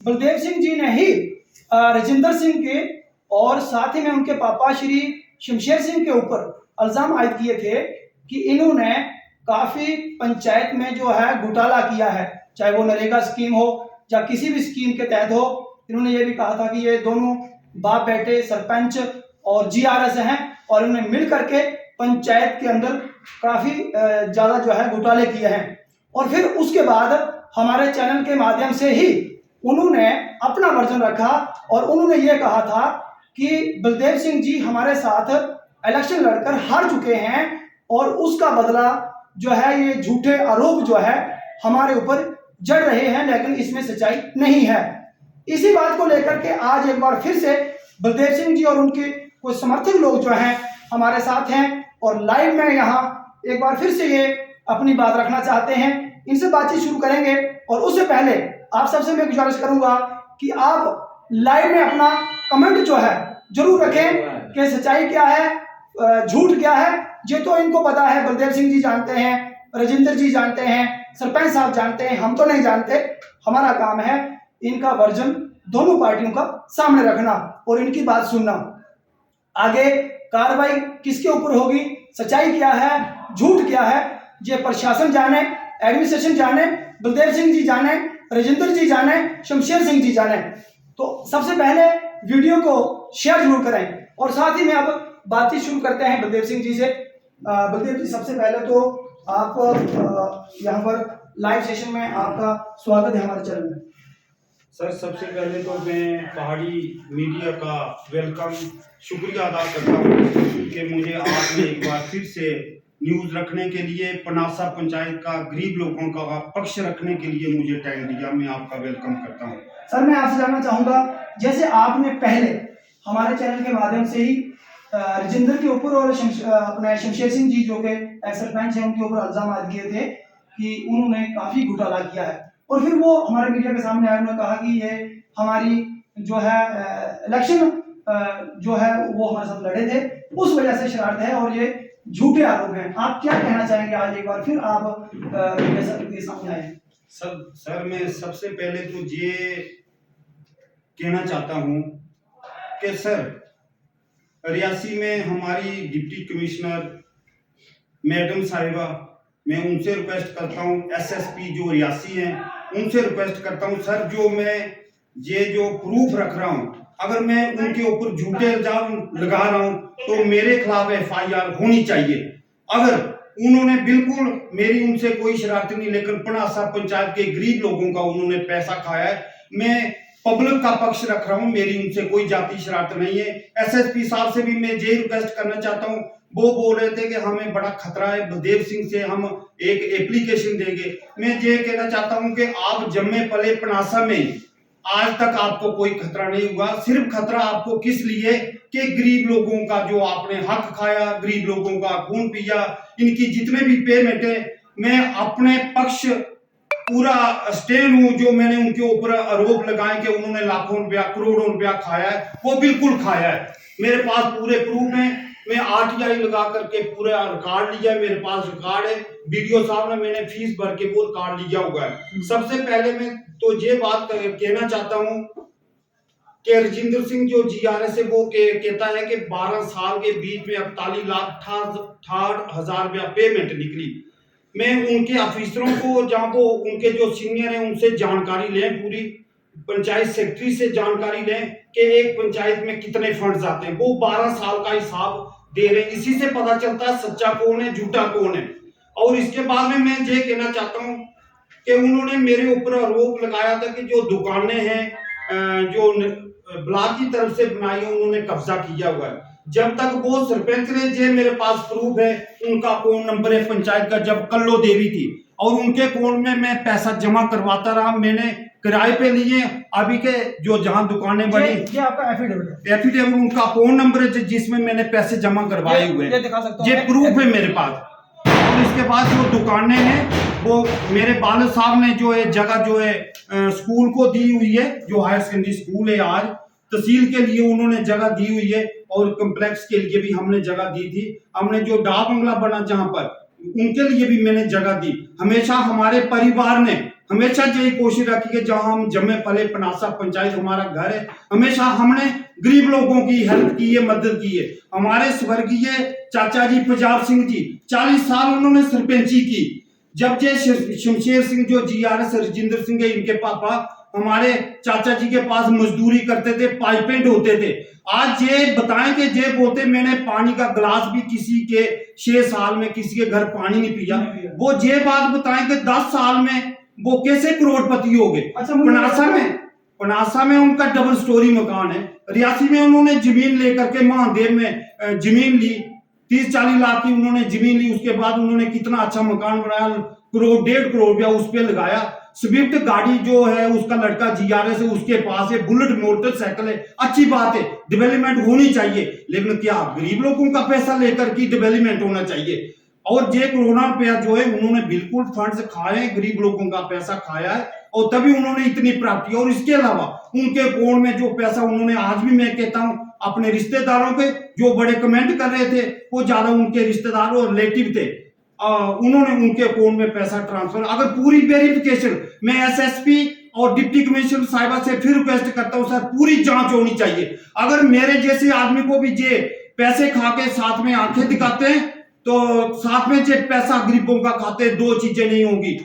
बलदेव सिंह जी ने ही राजेंद्र सिंह के और साथ ही में उनके पापा श्री शमशेर सिंह के ऊपर इल्जाम आयद किए थे कि इन्होंने काफी पंचायत में जो है घोटाला किया है, चाहे वो नरेगा स्कीम हो या किसी भी स्कीम के तहत हो। इन्होंने ये भी कहा था कि ये दोनों बाप बेटे सरपंच और जीआरएस हैं और इन्होंने मिल करके पंचायत के अंदर काफी ज्यादा जो है घोटाले किए हैं। और फिर उसके बाद हमारे चैनल के माध्यम से ही उन्होंने अपना वर्जन रखा और उन्होंने ये कहा था कि बलदेव सिंह जी हमारे साथ इलेक्शन लड़कर हार चुके हैं और उसका बदला जो है ये झूठे आरोप जो है हमारे ऊपर जड़ रहे हैं, लेकिन इसमें सच्चाई नहीं है। इसी बात को लेकर के आज एक बार फिर से बलदेव सिंह जी और उनके कुछ समर्थक लोग जो हैं हमारे साथ हैं और लाइव में यहाँ एक बार फिर से ये अपनी बात रखना चाहते हैं। इनसे बातचीत शुरू करेंगे और उससे पहले आप सबसे मैं गुजारिश करूंगा कि आप लाइव में अपना कमेंट जो है जरूर रखें कि सच्चाई क्या है, झूठ क्या है। ये तो इनको पता है, बलदेव सिंह जी जानते हैं, राजेंद्र जी जानते हैं, सरपंच साहब जानते हैं, हम तो नहीं जानते। हमारा काम है इनका वर्जन दोनों पार्टियों का सामने रखना और इनकी बात सुनना। आगे कार्रवाई किसके ऊपर होगी, सच्चाई क्या है, झूठ क्या है, ये प्रशासन जाने, एडमिनिस्ट्रेशन जाने, बलदेव सिंह जी जाने, राजेंद्र जी जाने, शमशेर सिंह जी जाने। तो सबसे पहले वीडियो को शेयर जरूर करें और साथ ही में अब बातचीत शुरू करते हैं बलदेव सिंह जी से। बलदेव जी, सबसे पहले तो आप यहाँ पर लाइव सेशन में आपका स्वागत है हमारे चैनल में। सर, सबसे पहले तो मैं पहाड़ी मीडिया का वेलकम शुक्रिया अदा करता हूँ कि मुझे आपने एक बार फिर से न्यूज़ रखने के लिए, पनासा पंचायत का गरीब लोगों का पक्ष रखने के लिए मुझे टाइम दिया। मैं आपका वेलकम करता हूँ। सर, मैं आपसे जानना चाहूँगा, जैसे आपने पहले हमारे चैनल के माध्यम से ही राजेंद्र के ऊपर और अपने शमशेर सिंह जी जो के सरपंच हैं उनके ऊपर इल्जाम आयद किए थे कि उन्होंने काफ़ी घोटाला किया है और फिर वो हमारे मीडिया के सामने आए, उन्होंने कहा कि ये हमारी जो है इलेक्शन जो है वो हमारे साथ लड़े थे, उस वजह से शरारत है और ये झूठे आरोप हैं। आप क्या कहना चाहेंगे? आज एक बार फिर आप मीडिया के सामने आए। सर, मैं सबसे पहले तो ये कहना चाहता हूँ कि सर, रियासी में हमारी डिप्टी कमिश्नर मैडम साहिबा, मैं उनसे रिक्वेस्ट करता हूँ, एसएसपी जो रियासी हैं उनसे रिक्वेस्ट करता हूँ सर, जो मैं ये जो प्रूफ रख रहा हूँ, अगर मैं उनके ऊपर झूठे इल्जाम लगा रहा हूँ तो मेरे खिलाफ एफआईआर होनी चाहिए। अगर उन्होंने बिल्कुल मेरी उनसे कोई शरारत नहीं, लेकिन पनासा पंचायत के गरीब लोगों का उन्होंने पैसा खाया है। मैं पब्लिक का पक्ष रख रहा हूं, मेरी उनसे कोई जाति शरारत नहीं है। एसएसपी साहब से भी मैं ये रिक्वेस्ट करना चाहता हूं, वो बोल रहे थे कि हमें बड़ा खतरा है, बलदेव सिंह से हम एक एप्लीकेशन देंगे। मैं ये कहना चाहता हूं कि आप जम्मे पले पनासा में आज तक आपको कोई खतरा नहीं हुआ। सिर्फ खतरा आपको किस लिए कि गरीब लोगों का जो आपने हक खाया, गरीब लोगों का खून पिया, इनकी जितने भी पेमेंट है, मैं अपने पक्ष पूरा स्टैंड हूं। जो मैंने उनके ऊपर आरोप लगाए कि उन्होंने लाखों रुपया, करोड़ों रुपया खाया है, वो बिल्कुल खाया है। मेरे पास पूरे प्रूफ हैं। मैं आरटीआई लगा करके पूरा रिकॉर्ड लिया है, मेरे पास रिकॉर्ड है। वीडियो साहब ने मैंने फीस भर के वो रिकॉर्ड लिया हुआ है। सबसे पहले मैं तो ये बात कहना चाहता हूं कि राजेंद्र सिंह जो जीआरएस है वो कहता है कि 12 साल के बीच में 48,68,000 रुपया पेमेंट निकली। मैं उनके ऑफिसरों को, जहां वो उनके जो सीनियर हैं उनसे जानकारी लें, पूरी पंचायत सेक्रेटरी से जानकारी लें कि एक पंचायत में कितने फंड्स आते हैं। वो 12 साल का हिसाब दे रहे हैं। इसी से पता चलता है सच्चा कौन है, झूठा कौन है। और इसके बाद में मैं ये कहना चाहता हूँ कि उन्होंने मेरे ऊपर आरोप लगाया था कि जो दुकानें हैं जो ब्लॉक की तरफ से बनाई है उन्होंने कब्जा किया हुआ है। जब तक वो सरपंच ने, जे मेरे पास प्रूफ है, उनका अकाउंट नंबर है पंचायत का, जब कल्लो देवी थी और उनके अकाउंट में मैं पैसा जमा करवाता रहा। मैंने किराए पे लिए अभी के जो जहां दुकानें बनी, ये आपका एफिडेविट उनका अकाउंट नंबर है जिसमें मैंने पैसे जमा करवाए हुए हैं, ये प्रूफ है मेरे पास। और इसके बाद जो दुकानें हैं वो मेरे बाल साहब ने जो है जगह जो है स्कूल को दी हुई है, जो हायर सेकेंडरी स्कूल है, आज तहसील के लिए उन्होंने जगह दी हुई है और कम्प्लेक्स के लिए भी हमने जगह दी थी। हमने जो डाक बंगला बना जहां पर, उनके लिए भी मैंने जगह दी। हमेशा हमारे परिवार ने हमेशा यही कोशिश रखी कि जहां हम जम्मे पले पनासा पंचायत हमारा घर है, हमेशा हमने गरीब लोगों की हेल्प की है, मदद की है। हमारे स्वर्गीय चाचा जी पंजाब सिंह जी 40 साल उन्होंने सरपंची की। जब ये शमशेर सिंह जो GRS राजेंद्र सिंह है, इनके पापा हमारे चाचा जी के पास मजदूरी करते थे, पाइपें ढोते थे। आज ये बताएं कि ये बोलते मैंने पानी का गिलास भी किसी के 6 साल में किसी के घर पानी नहीं पिया। वो ये बात बताएं कि 10 साल में वो कैसे करोड़पति हो गए। अच्छा, पनासा में उनका डबल स्टोरी मकान है। रियासी में उन्होंने जमीन लेकर के महादेव में जमीन ली, 30-40 लाख की उन्होंने जमीन ली। उसके बाद उन्होंने कितना अच्छा मकान बनाया, 1.5 करोड़ रुपया उस पर लगाया। स्विफ्ट गाड़ी जो है उसका लड़का GRS है, उसके पास है, बुलेट मोटरसाइकिल है। अच्छी बात है, डेवलपमेंट होनी चाहिए, लेकिन क्या गरीब लोगों का पैसा लेकर की डेवलपमेंट होना चाहिए। और ये कोरोना रुपया जो है उन्होंने बिल्कुल फंड्स खाए, गरीब लोगों का पैसा खाया है और तभी उन्होंने इतनी प्राप्ति। और इसके अलावा उनके अकाउंट में जो पैसा उन्होंने, आज भी मैं कहता हूं अपने रिश्तेदारों के जो बड़े कमेंट कर रहे थे वो ज्यादा उनके रिश्तेदार और रिलेटिव थे, उन्होंने उनके अकाउंट में पैसा ट्रांसफर। अगर पूरी वेरिफिकेशन, मैं SSP और डिप्टी कमिश्नर साहिबा से फिर रिक्वेस्ट करता हूं सर, पूरी जांच होनी चाहिए। अगर मेरे जैसे आदमी को भी जे पैसे खा के साथ में आंखें दिखाते हैं तो साथ में जे पैसा गरीबों का खाते, दो चीजें नहीं होंगी।